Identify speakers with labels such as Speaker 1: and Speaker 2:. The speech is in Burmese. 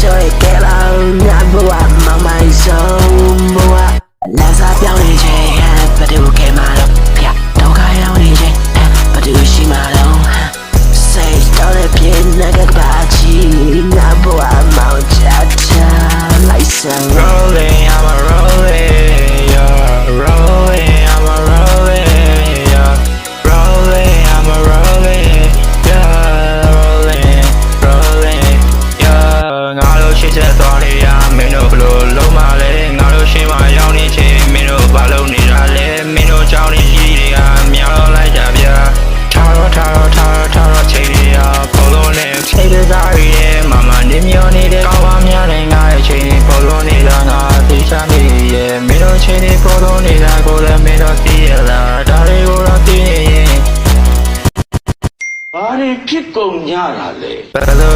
Speaker 1: soy que la una boa mamá y son boa la sabía un che but you came out pia don't cry on che but you she malo say don't let me naga bachi na boa mau cha cha like some
Speaker 2: rolling I'm a rolling yeah rolling I'm a rolling yeah rolling I'm a rolling yeah rolling yeah ငါတို့ရှိချက်သွားနေရမင်းတို့ဘလို့လုံးမလဲငါတို့ရှင်းမရောက်နေချင်းမင်းတို့ဘာလုပ်နေတာလဲမင်းတို့ကြောင်းနေရှိတွေကမြောက်လိုက်ကြဗျာထားတော့ချိန်နေရဘောလုံးနဲ့ချိန်တဲ့သားတွေရဲ့မမနေမျောနေတဲ့ကောင်းပါများတဲ့ငါရဲ့ချိန်ဘောလုံးနေတာငါသိချမိရဲ့မင်းတို့ချိန်နေဘောလုံးနေတာကိုလည်းမင်းတို့သိရလားဒါတွေကိုတော့သိရင်ဘာတွေဖြစ်ကုန်ကြတာလဲဘယ်လို